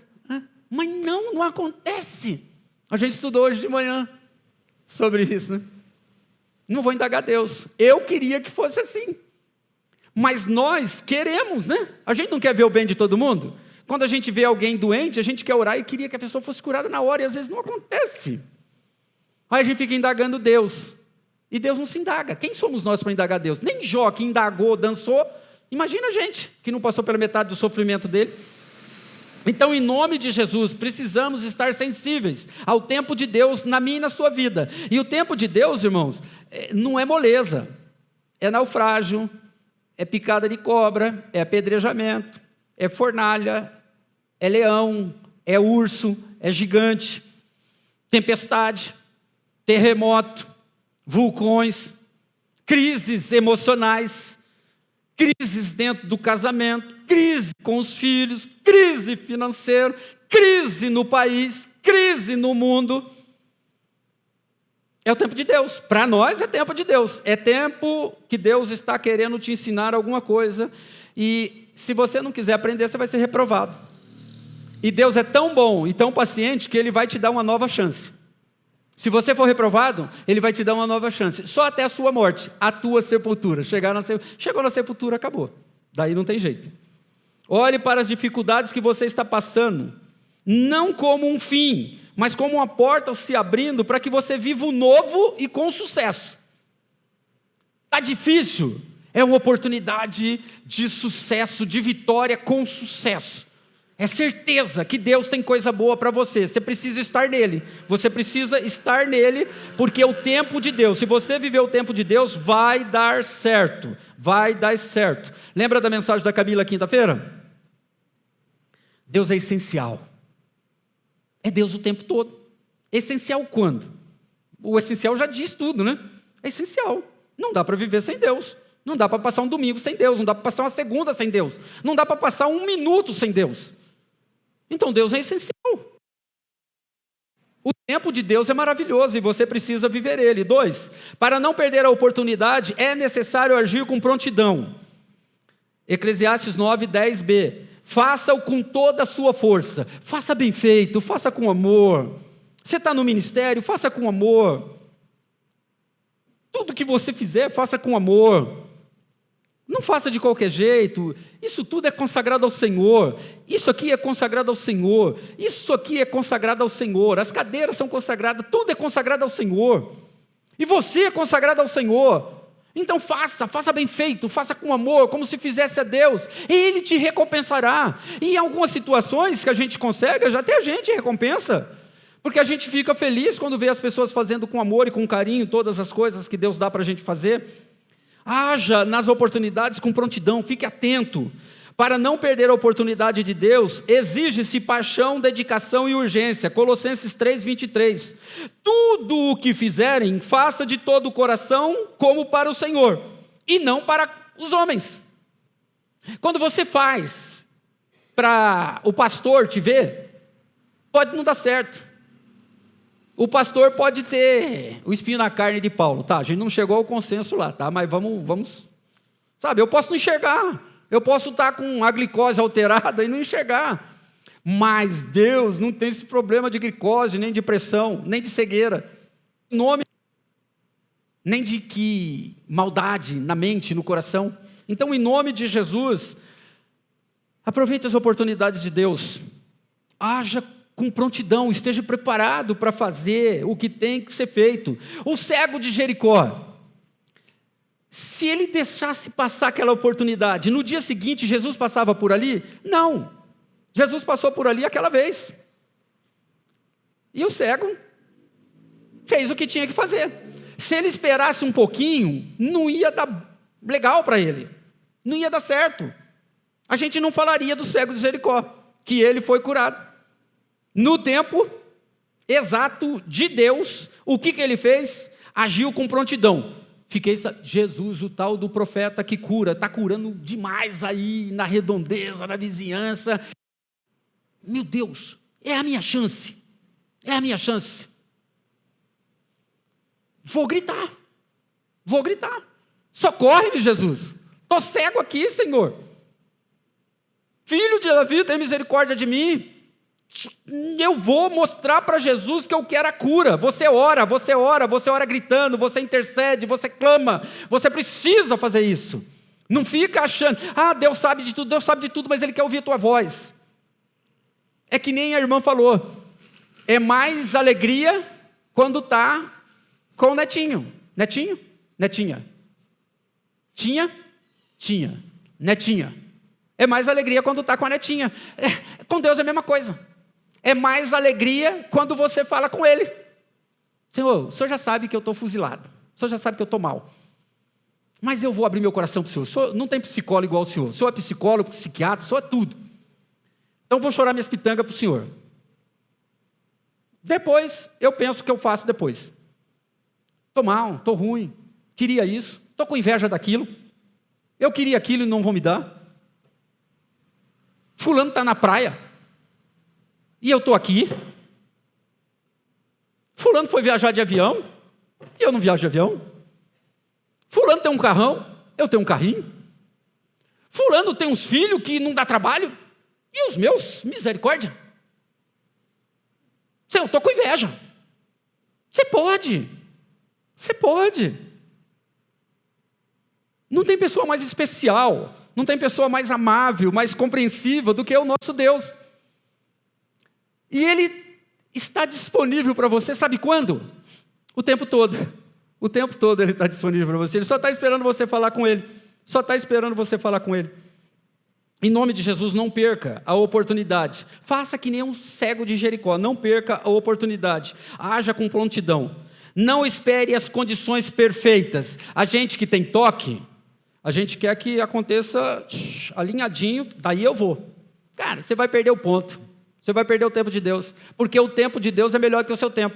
Speaker 1: Mas não acontece. A gente estudou hoje de manhã sobre isso, né? Não vou indagar Deus. Eu queria que fosse assim. Mas nós queremos, né? A gente não quer ver o bem de todo mundo? Quando a gente vê alguém doente, a gente quer orar e queria que a pessoa fosse curada na hora, e às vezes não acontece. Aí a gente fica indagando Deus. E Deus não se indaga. Quem somos nós para indagar Deus? Nem Jó, que indagou, dançou. Imagina a gente, que não passou pela metade do sofrimento dele. Então, em nome de Jesus, precisamos estar sensíveis ao tempo de Deus na minha e na sua vida. E o tempo de Deus, irmãos, não é moleza. É naufrágio, é picada de cobra, é apedrejamento, é fornalha, é leão, é urso, é gigante, tempestade, terremoto, vulcões, crises emocionais, crises dentro do casamento, crise com os filhos, crise financeira, crise no país, crise no mundo. É o tempo de Deus. Para nós é tempo de Deus. É tempo que Deus está querendo te ensinar alguma coisa. E se você não quiser aprender, você vai ser reprovado. E Deus é tão bom e tão paciente que Ele vai te dar uma nova chance. Se você for reprovado, Ele vai te dar uma nova chance. Só até a sua morte, a tua sepultura. Chegou na sepultura, acabou. Daí não tem jeito. Olhe para as dificuldades que você está passando, não como um fim, mas como uma porta se abrindo para que você viva o novo e com sucesso. Está difícil? É uma oportunidade de sucesso, de vitória com sucesso. É certeza que Deus tem coisa boa para você. Você precisa estar nele. Você precisa estar nele, porque é o tempo de Deus. Se você viver o tempo de Deus, vai dar certo. Vai dar certo. Lembra da mensagem da Camila quinta-feira? Deus é essencial. É Deus o tempo todo. Essencial quando? O essencial já diz tudo, né? É essencial. Não dá para viver sem Deus. Não dá para passar um domingo sem Deus. Não dá para passar uma segunda sem Deus. Não dá para passar um minuto sem Deus. Então Deus é essencial. O tempo de Deus é maravilhoso e você precisa viver ele. 2, para não perder a oportunidade, é necessário agir com prontidão. Eclesiastes 9, 10b. Faça-o com toda a sua força. Faça bem feito, faça com amor. Você está no ministério, faça com amor. Tudo que você fizer, faça com amor. Não faça de qualquer jeito. Isso tudo é consagrado ao Senhor. Isso aqui é consagrado ao Senhor. Isso aqui é consagrado ao Senhor. As cadeiras são consagradas. Tudo é consagrado ao Senhor. E você é consagrado ao Senhor. Então faça bem feito. Faça com amor, como se fizesse a Deus. Ele te recompensará. E em algumas situações que a gente consegue, até a gente recompensa. Porque a gente fica feliz quando vê as pessoas fazendo com amor e com carinho todas as coisas que Deus dá para a gente fazer. Haja nas oportunidades com prontidão, fique atento. Para não perder a oportunidade de Deus, exige-se paixão, dedicação e urgência. Colossenses 3:23. Tudo o que fizerem, faça de todo o coração, como para o Senhor, e não para os homens. Quando você faz para o pastor te ver, pode não dar certo. O pastor pode ter o espinho na carne de Paulo, tá? A gente não chegou ao consenso lá, tá? Mas vamos, sabe, eu posso não enxergar, eu posso estar com a glicose alterada e não enxergar, mas Deus não tem esse problema de glicose, nem de pressão, nem de cegueira, nem de que maldade na mente, no coração. Então, em nome de Jesus, aproveite as oportunidades de Deus, haja com prontidão, esteja preparado para fazer o que tem que ser feito. O cego de Jericó, se ele deixasse passar aquela oportunidade, no dia seguinte Jesus passava por ali? Não, Jesus passou por ali aquela vez, e o cego fez o que tinha que fazer. Se ele esperasse um pouquinho, não ia dar legal para ele, não ia dar certo. A gente não falaria do cego de Jericó, que ele foi curado. No tempo exato de Deus, o que ele fez? Agiu com prontidão. Jesus, o tal do profeta que cura, está curando demais aí na redondeza, na vizinhança. Meu Deus, é a minha chance. É a minha chance. Vou gritar. Socorre-me, Jesus. Estou cego aqui, Senhor. Filho de Davi, tem misericórdia de mim. Eu vou mostrar para Jesus que eu quero a cura. Você ora gritando, você intercede, você clama, você precisa fazer isso. Não fica achando, Deus sabe de tudo, mas Ele quer ouvir a tua voz. É que nem a irmã falou, é mais alegria quando está com o netinho. Netinha. Netinha. É mais alegria quando está com a netinha. Com Deus é a mesma coisa. É mais alegria quando você fala com Ele. Senhor, o Senhor já sabe que eu estou fuzilado. O Senhor já sabe que eu estou mal. Mas eu vou abrir meu coração para o Senhor. O Senhor não tem psicólogo igual ao Senhor. O Senhor é psicólogo, psiquiatra, o Senhor é tudo. Então eu vou chorar minhas pitangas para o Senhor. Depois, eu penso o que eu faço depois. Estou mal, estou ruim. Queria isso. Estou com inveja daquilo. Eu queria aquilo e não vão me dar. Fulano está na praia. E eu estou aqui. Fulano foi viajar de avião. E eu não viajo de avião. Fulano tem um carrão. Eu tenho um carrinho. Fulano tem uns filhos que não dá trabalho. E os meus, misericórdia. Eu estou com inveja. Você pode. Não tem pessoa mais especial. Não tem pessoa mais amável, mais compreensiva do que o nosso Deus. E Ele está disponível para você, sabe quando? O tempo todo. O tempo todo Ele está disponível para você. Ele só está esperando você falar com Ele. Em nome de Jesus, não perca a oportunidade. Faça que nem um cego de Jericó, não perca a oportunidade. Haja com prontidão. Não espere as condições perfeitas. A gente que tem toque, a gente quer que aconteça alinhadinho, daí eu vou. Cara, você vai perder o ponto. Você vai perder o tempo de Deus. Porque o tempo de Deus é melhor que o seu tempo.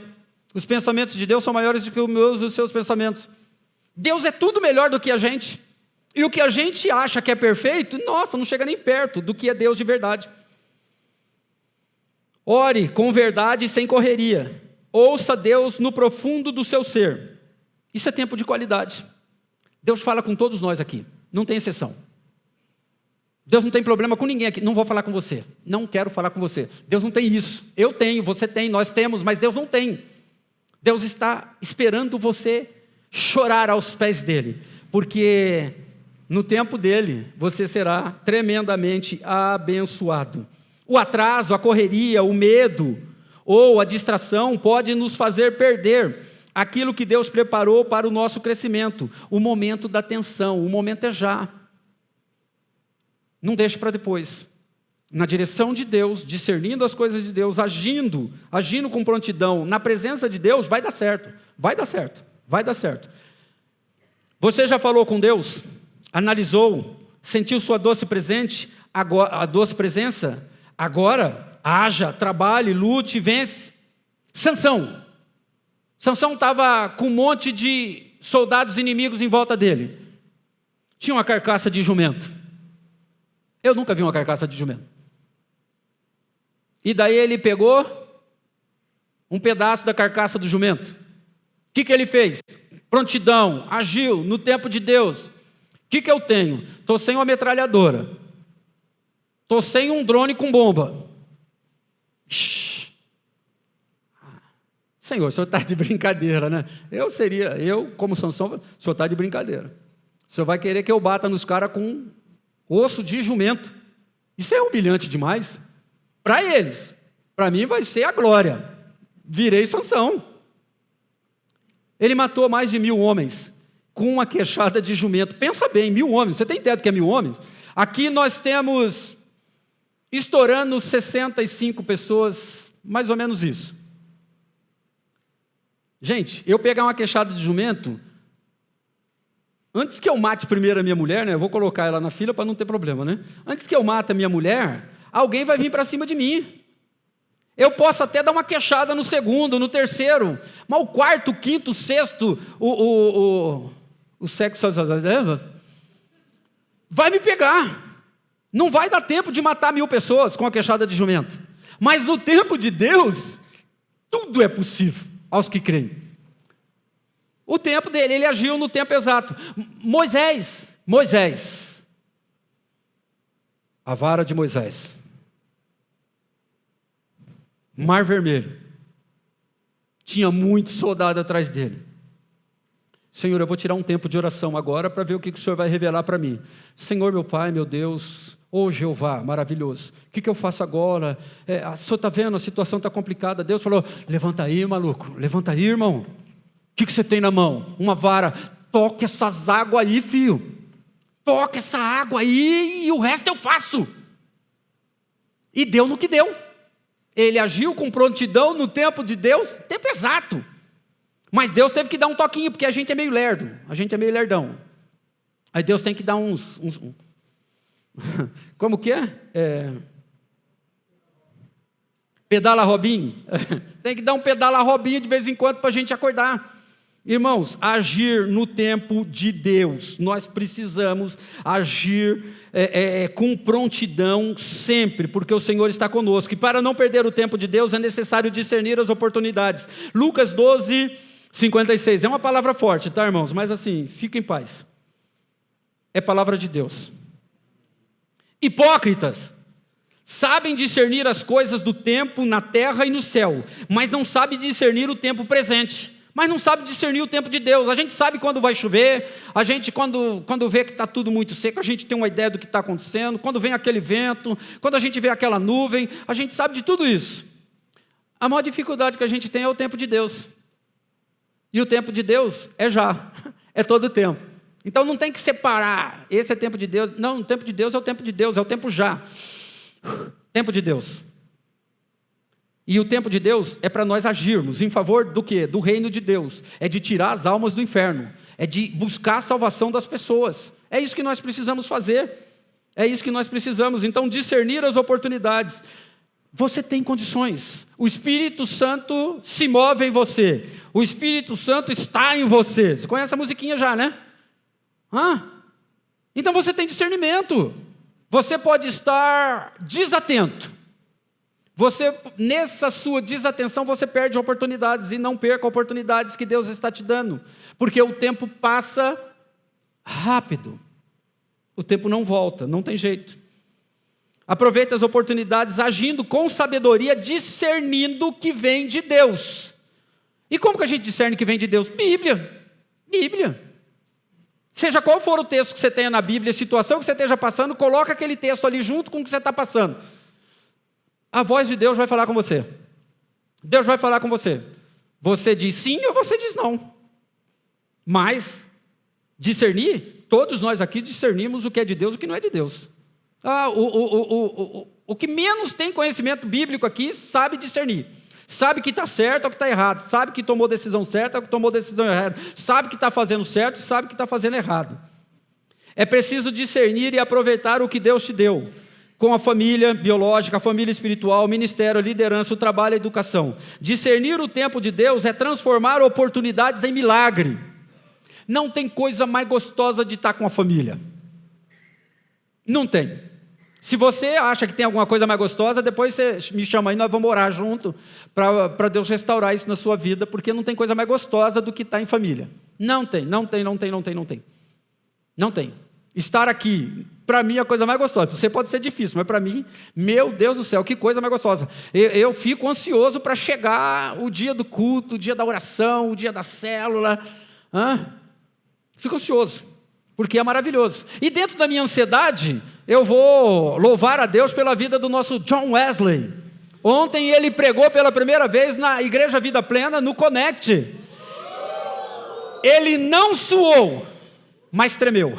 Speaker 1: Os pensamentos de Deus são maiores do que os meus e os seus pensamentos. Deus é tudo melhor do que a gente. E o que a gente acha que é perfeito, nossa, não chega nem perto do que é Deus de verdade. Ore com verdade e sem correria. Ouça Deus no profundo do seu ser. Isso é tempo de qualidade. Deus fala com todos nós aqui, não tem exceção. Deus não tem problema com ninguém aqui. Não vou falar com você, não quero falar com você. Deus não tem isso. Eu tenho, você tem, nós temos, mas Deus não tem. Deus está esperando você chorar aos pés dele, porque no tempo dele, você será tremendamente abençoado. O atraso, a correria, o medo ou a distração pode nos fazer perder aquilo que Deus preparou para o nosso crescimento. O momento da tensão, o momento é já. Não deixe para depois. Na direção de Deus, discernindo as coisas de Deus, agindo com prontidão, na presença de Deus, vai dar certo. Vai dar certo. Vai dar certo. Você já falou com Deus? Analisou, sentiu sua doce a doce presença, agora haja, trabalhe, lute, vence. Sansão estava com um monte de soldados inimigos em volta dele. Tinha uma carcaça de jumento. Eu nunca vi uma carcaça de jumento. E daí ele pegou um pedaço da carcaça do jumento. O que ele fez? Prontidão, agiu no tempo de Deus. O que eu tenho? Estou sem uma metralhadora. Estou sem um drone com bomba. Senhor, o senhor está de brincadeira, né? Eu como Sansão, o senhor está de brincadeira. O senhor vai querer que eu bata nos caras com osso de jumento. Isso é humilhante demais. Para eles. Para mim vai ser a glória. Virei Sansão. Ele matou mais de 1.000 homens com uma queixada de jumento. Pensa bem, 1.000 homens. Você tem ideia do que é 1.000 homens? Aqui nós temos, estourando 65 pessoas, mais ou menos isso. Gente, eu pegar uma queixada de jumento, antes que eu mate primeiro a minha mulher, né? Eu vou colocar ela na fila para não ter problema, né? Antes que eu mate a minha mulher, alguém vai vir para cima de mim. Eu posso até dar uma queixada no segundo, no terceiro, mas o quarto, o quinto, o sexto, o sexo vai me pegar. Não vai dar tempo de matar 1.000 pessoas com a queixada de jumento. Mas no tempo de Deus, tudo é possível aos que creem. O tempo dele, ele agiu no tempo exato. Moisés, a vara de Moisés, Mar Vermelho, tinha muito soldado atrás dele. Senhor, eu vou tirar um tempo de oração agora para ver o que o Senhor vai revelar para mim. Senhor, meu Pai, meu Deus, ô Jeová, maravilhoso, o que eu faço agora? O Senhor está vendo, a situação está complicada. Deus falou, levanta aí, maluco, levanta aí, irmão. O que você tem na mão? Uma vara. Toque essas águas aí, filho. Toque essa água aí e o resto eu faço. E deu no que deu. Ele agiu com prontidão no tempo de Deus, tempo exato. Mas Deus teve que dar um toquinho, porque a gente é meio lerdo, a gente é meio lerdão. Aí Deus tem que dar uns como que é? Pedala Robinho. Tem que dar um pedala Robinho de vez em quando para a gente acordar. Irmãos, agir no tempo de Deus. Nós precisamos agir com prontidão sempre, porque o Senhor está conosco. E para não perder o tempo de Deus, é necessário discernir as oportunidades. Lucas 12:56. É uma palavra forte, tá, irmãos? Mas assim, fica em paz. É palavra de Deus. Hipócritas, sabem discernir as coisas do tempo na terra e no céu, mas não sabem discernir o tempo presente. Mas não sabe discernir o tempo de Deus. A gente sabe quando vai chover, a gente quando vê que está tudo muito seco, a gente tem uma ideia do que está acontecendo, quando vem aquele vento, quando a gente vê aquela nuvem, a gente sabe de tudo isso. A maior dificuldade que a gente tem é o tempo de Deus. E o tempo de Deus é já, é todo o tempo. Então não tem que separar, esse é tempo de Deus. Não, o tempo de Deus é o tempo de Deus, é o tempo já. Tempo de Deus. E o tempo de Deus é para nós agirmos em favor do quê? Do reino de Deus. É de tirar as almas do inferno. É de buscar a salvação das pessoas. É isso que nós precisamos fazer. É isso que nós precisamos. Então, discernir as oportunidades. Você tem condições. O Espírito Santo se move em você. O Espírito Santo está em você. Você conhece a musiquinha já, né? Então você tem discernimento. Você pode estar desatento. Nessa sua desatenção, você perde oportunidades, e não perca oportunidades que Deus está te dando, porque o tempo passa rápido, o tempo não volta, não tem jeito. Aproveite as oportunidades agindo com sabedoria, discernindo o que vem de Deus. E como que a gente discerne que vem de Deus? Bíblia. Seja qual for o texto que você tenha na Bíblia, a situação que você esteja passando, coloca aquele texto ali junto com o que você está passando. A voz de Deus vai falar com você. Deus vai falar com você. Você diz sim ou você diz não. Mas, discernir, todos nós aqui discernimos o que é de Deus e o que não é de Deus. O que menos tem conhecimento bíblico aqui sabe discernir. Sabe que está certo ou que está errado. Sabe que tomou decisão certa ou que tomou decisão errada. Sabe que está fazendo certo e sabe que está fazendo errado. É preciso discernir e aproveitar o que Deus te deu. Com a família biológica, a família espiritual, o ministério, a liderança, o trabalho e a educação. Discernir o tempo de Deus é transformar oportunidades em milagre. Não tem coisa mais gostosa de estar com a família. Não tem. Se você acha que tem alguma coisa mais gostosa, depois você me chama aí, nós vamos orar junto, para Deus restaurar isso na sua vida, porque não tem coisa mais gostosa do que estar em família. Não tem. Estar aqui, para mim, é a coisa mais gostosa. Você pode ser difícil, mas para mim, meu Deus do céu, que coisa mais gostosa. Eu fico ansioso para chegar o dia do culto, o dia da oração, o dia da célula. Fico ansioso, porque é maravilhoso. E dentro da minha ansiedade, eu vou louvar a Deus pela vida do nosso John Wesley. Ontem ele pregou pela primeira vez na Igreja Vida Plena, no Connect. Ele não suou, mas tremeu.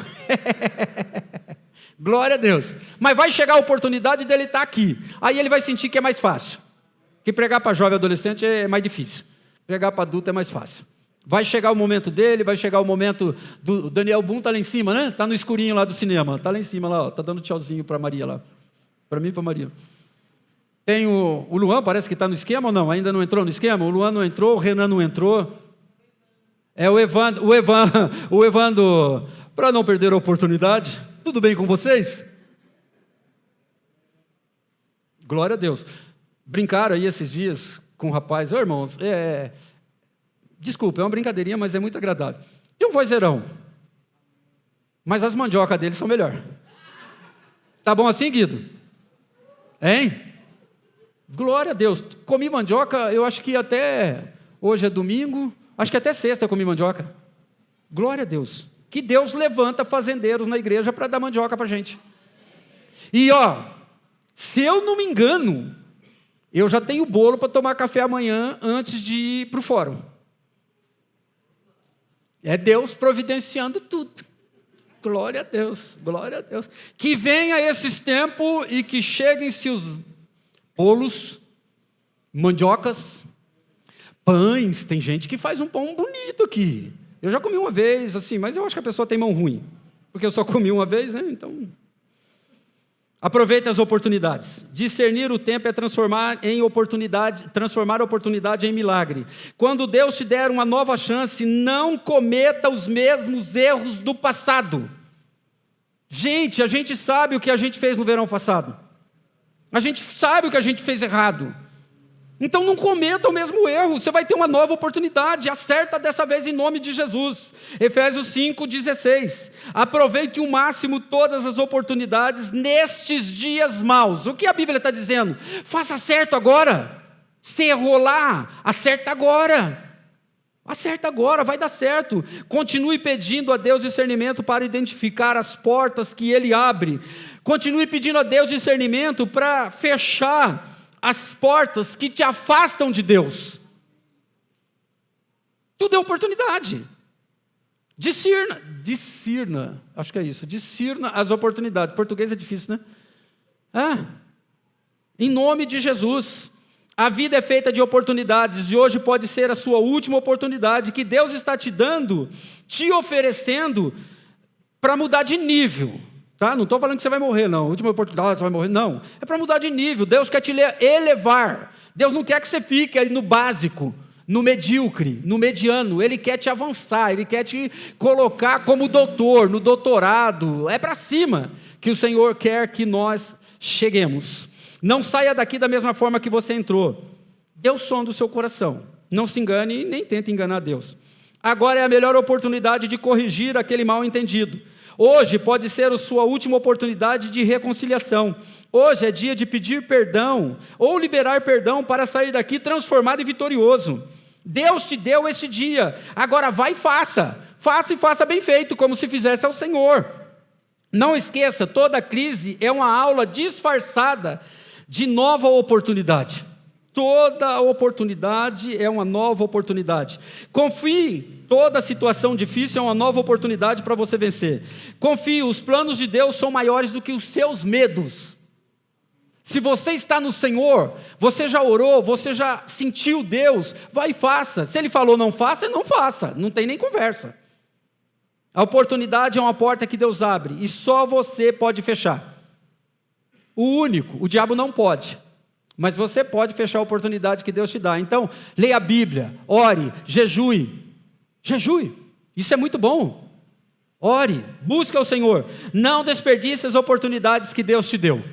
Speaker 1: Glória a Deus. Mas vai chegar a oportunidade dele estar aqui. Aí ele vai sentir que é mais fácil. Que pregar para jovem e adolescente é mais difícil. Pregar para adulto é mais fácil. Vai chegar o momento dele, vai chegar o momento do Daniel Boom, está lá em cima, né? Está no escurinho lá do cinema. Está lá em cima, lá, está dando tchauzinho para Maria lá. Para mim e para Maria. Tem o Luan, parece que está no esquema ou não? Ainda não entrou no esquema? O Luan não entrou, o Renan não entrou. É o Evandro, para não perder a oportunidade. Tudo bem com vocês? Glória a Deus. Brincaram aí esses dias com o rapaz. Irmãos, desculpa, é uma brincadeirinha, mas é muito agradável. Tem um vozeirão, mas as mandiocas dele são melhor. Tá bom assim, Guido? Hein? Glória a Deus. Comi mandioca, eu acho que até hoje é domingo, acho que até sexta eu comi mandioca. Glória a Deus. Que Deus levanta fazendeiros na igreja para dar mandioca para a gente. E se eu não me engano, eu já tenho bolo para tomar café amanhã antes de ir para o fórum. É Deus providenciando tudo. Glória a Deus, glória a Deus. Que venha esses tempos e que cheguem-se os bolos, mandiocas, pães. Tem gente que faz um pão bonito aqui. Eu já comi uma vez, assim, mas eu acho que a pessoa tem mão ruim, porque eu só comi uma vez, né? Então, aproveite as oportunidades. Discernir o tempo é transformar a oportunidade em milagre. Quando Deus te der uma nova chance, não cometa os mesmos erros do passado. Gente, a gente sabe o que a gente fez no verão passado. A gente sabe o que a gente fez errado. Então não cometa o mesmo erro, você vai ter uma nova oportunidade, acerta dessa vez em nome de Jesus. Efésios 5,16. Aproveite o máximo todas as oportunidades nestes dias maus. O que a Bíblia está dizendo? Faça certo agora. Se errou lá, acerta agora. Acerta agora, vai dar certo. Continue pedindo a Deus discernimento para identificar as portas que Ele abre. Continue pedindo a Deus discernimento para fechar as portas que te afastam de Deus. Tudo é oportunidade. Discirna, acho que é isso, discirna as oportunidades. Português é difícil, né? Em nome de Jesus. A vida é feita de oportunidades, e hoje pode ser a sua última oportunidade que Deus está te dando, te oferecendo para mudar de nível. Tá? Não estou falando que você vai morrer, não. Última oportunidade, você vai morrer. Não. É para mudar de nível. Deus quer te elevar. Deus não quer que você fique aí no básico, no medíocre, no mediano. Ele quer te avançar. Ele quer te colocar como doutor, no doutorado. É para cima que o Senhor quer que nós cheguemos. Não saia daqui da mesma forma que você entrou. Dê o som do seu coração. Não se engane e nem tente enganar Deus. Agora é a melhor oportunidade de corrigir aquele mal entendido. Hoje pode ser a sua última oportunidade de reconciliação. Hoje é dia de pedir perdão ou liberar perdão para sair daqui transformado e vitorioso. Deus te deu este dia. Agora vai e faça. Faça e faça bem feito, como se fizesse ao Senhor. Não esqueça, toda crise é uma aula disfarçada de nova oportunidade. Toda oportunidade é uma nova oportunidade. Confie, toda situação difícil é uma nova oportunidade para você vencer. Confie, os planos de Deus são maiores do que os seus medos. Se você está no Senhor, você já orou, você já sentiu Deus, vai e faça. Se Ele falou não faça, não faça, não tem nem conversa. A oportunidade é uma porta que Deus abre e só você pode fechar. O diabo não pode. Mas você pode fechar a oportunidade que Deus te dá. Então, leia a Bíblia, ore, jejue. Jejue, isso é muito bom. Ore, busque ao Senhor. Não desperdice as oportunidades que Deus te deu.